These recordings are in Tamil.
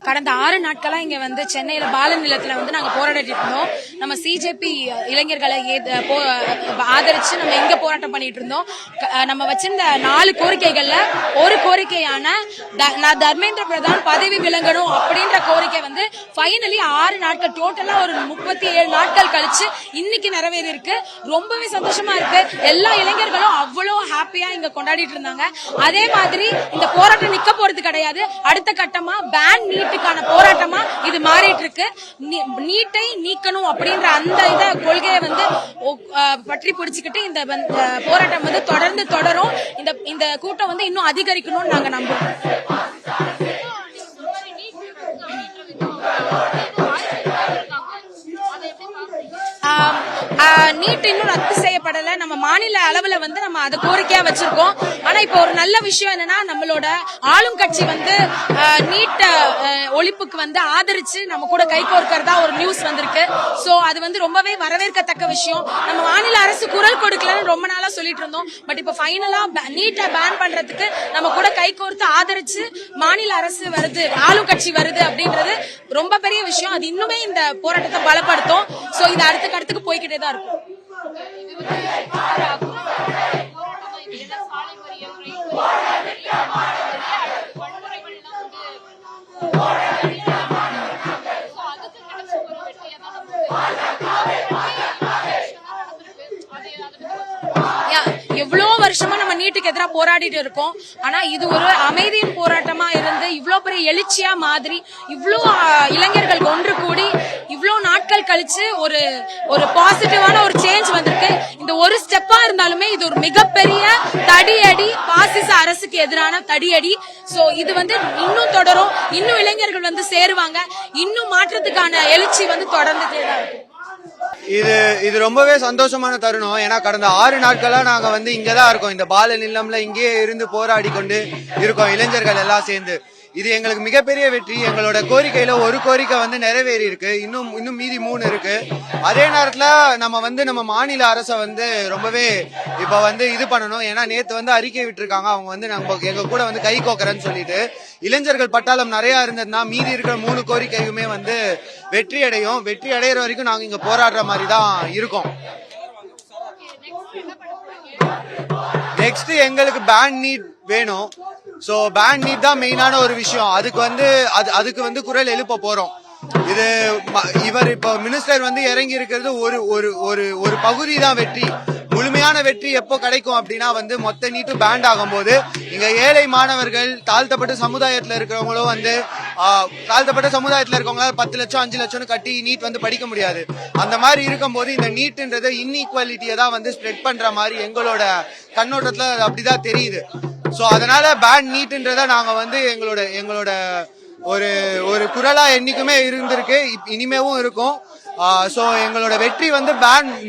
கடந்த 6 நாட்களா இங்க வந்து சென்னையில பால நிலத்துல வந்து நாங்க போராடிட்டு இருந்தோம். நம்ம சிஜேபி இளைஞர்களை ஆதரிச்சு நம்ம இங்க போராட்டம் பண்ணிட்டு இருந்தோம். நம்ம வச்சிருந்த 4 கோரிக்கைகள்ல ஒரு கோரிக்கையான தர்மேந்திர பிரதான் பதவி விலகணும் அப்படின்ற கோரிக்கை வந்து ஃபைனலி 6 நாட்கள் டோட்டலா ஒரு 37 நாட்கள் கழிச்சு இன்னைக்கு நிறைவேறி இருக்கு. ரொம்பவே சந்தோஷமா இருக்கு. எல்லா இளைஞர்களும் அவ்வளவு ஹாப்பியா இங்க கொண்டாடிட்டு இருந்தாங்க. அதே மாதிரி இந்த போராட்டம் நிக்க போறது கிடையாது. அடுத்த கட்டமா பேன் நீட்டுக்கான போராட்டமா இது மாறிட்டு இருக்கு. நீட்டை நீக்கணும் அப்படின்ற அந்த கொள்கையை வந்து பற்றி பிடிச்சுக்கிட்டு இந்த போராட்டம் வந்து தொடர்ந்து தொடரும். இந்த கூட்டம் வந்து இன்னும் அதிகரிக்கணும்னு நாங்க நம்புறோம். நீட் இன்னும் ரத்து செய்யப்படல. நம்ம மாநில அளவுல வந்து நம்ம அதை கோரிக்கையா வச்சிருக்கோம். ஆனா இப்போ ஒரு நல்ல விஷயம் என்னன்னா நம்மளோட ஆளும் கட்சி வந்து நீட் ஒழிப்புக்கு வந்து ஆதரிச்சு நம்ம கூட கை கோர்க்கிறதா ஒரு நியூஸ் வந்திருக்கு. சோ அது வந்து ரொம்பவே வரவேற்கத்தக்க விஷயம். நம்ம மாநில அரசு குரல் கொடுக்கலன்னு ரொம்ப நாளா சொல்லிட்டு இருந்தோம். பட் இப்ப ஃபைனலா நீட்டை பேன் பண்றதுக்கு நம்ம கூட கை கோர்த்து ஆதரிச்சு மாநில அரசு வருது, ஆளும் கட்சி வருது அப்படின்றது ரொம்ப பெரிய விஷயம். அது இன்னுமே இந்த போராட்டத்தை பலப்படுத்தும். சோ இது அடுத்துக்கு போய்கிட்டே தான் இருக்கும். எவ்வளவு வருஷமா நம்ம நீட்டுக்கு எதிராக போராடிட்டு இருக்கோம். ஆனா இது ஒரு அமைதியின் போராட்டமா இருந்து இவ்வளவு பெரிய எழுச்சியா மாதிரி இவ்வளவு இளைஞர்கள் ஒன்று கூடி இவ்வளவு நாட்கள் கழிச்சு ஒரு பாசிட்டிவான ஒரு சேஞ்ச் வந்திருக்கு. இந்த ஒரு ஸ்டெப்பா இருந்தாலுமே இது ஒரு மிகப்பெரிய தடியடி, பாசிச அரசுக்கு எதிரான தடியடி. சோ இது வந்து இன்னும் தொடரும். இன்னும் இளைஞர்கள் வந்து சேருவாங்க. இன்னும் மாற்றத்துக்கான எழுச்சி வந்து தொடர்ந்துட்டே தான் இருக்கும். இது ரொம்பவே சந்தோஷமான தருணம். ஏன்னா கடந்த 6 நாட்களா நாங்க வந்து இங்கதான் இருக்கோம். இந்த பால நிலம்ல இங்கேயே இருந்து போராடி கொண்டு இருக்கோம், இளைஞர்கள் எல்லாம் சேர்ந்து. இது எங்களுக்கு மிகப்பெரிய வெற்றி. எங்களோட கோரிக்கையில ஒரு கோரிக்கை வந்து நிறைவேறி இருக்கு. இன்னும் மீதி 3 இருக்கு. அதே நேரத்துல நம்ம மாநில அரசை வந்து ரொம்பவே இப்ப வந்து இது பண்ணணும். ஏன்னா நேத்து வந்து அறிக்கை விட்டுருக்காங்க. அவங்க வந்து எங்க கூட வந்து கை கோக்கறன்னு சொல்லிட்டு இளைஞர்கள் பட்டாளம் நிறைய இருந்ததுன்னா மீதி இருக்கிற 3 கோரிக்கையுமே வந்து வெற்றி அடையும். வெற்றி அடைகிற வரைக்கும் நாங்க இங்க போராடுற மாதிரி தான் இருக்கோம். நெக்ஸ்ட் எங்களுக்கு பேன் நீட் வேணும். சோ பேன் நீட் தான் மெயினான ஒரு விஷயம். அதுக்கு வந்து குரல் எழுப்ப போறோம். இவர் இப்ப மினிஸ்டர் வந்து இறங்கி இருக்கிறது ஒரு பகுதி தான் வெற்றி. முழுமையான வெற்றி எப்போ கிடைக்கும் அப்படின்னா வந்து மொத்த நீட்டும் பேண்ட் ஆகும் போது இங்க ஏழை மாணவர்கள், தாழ்த்தப்பட்ட சமுதாயத்துல இருக்கிறவங்களும் வந்து தாழ்த்தப்பட்ட சமுதாயத்துல இருக்கவங்க 10 லட்சம் 5 லட்சம்னு கட்டி நீட் வந்து படிக்க முடியாது. அந்த மாதிரி இருக்கும் போது இந்த நீட்ன்றது இன்இக்வாலிட்டியை தான் வந்து ஸ்ப்ரெட் பண்ற மாதிரி எங்களோட கண்ணோட்டத்துல அப்படிதான் தெரியுது. சோ அதனால பேன் நீட்ன்றத நாங்க வந்து எங்களோட ஒரு குரலா என்னைக்குமே இருந்திருக்கு, இனிமேவும் இருக்கும். சோ எங்களோட வெற்றி வந்து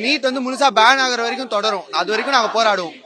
நீட் வந்து முழுசா பேன் ஆகுற வரைக்கும் தொடரும். அது வரைக்கும் நாங்க போராடுவோம்.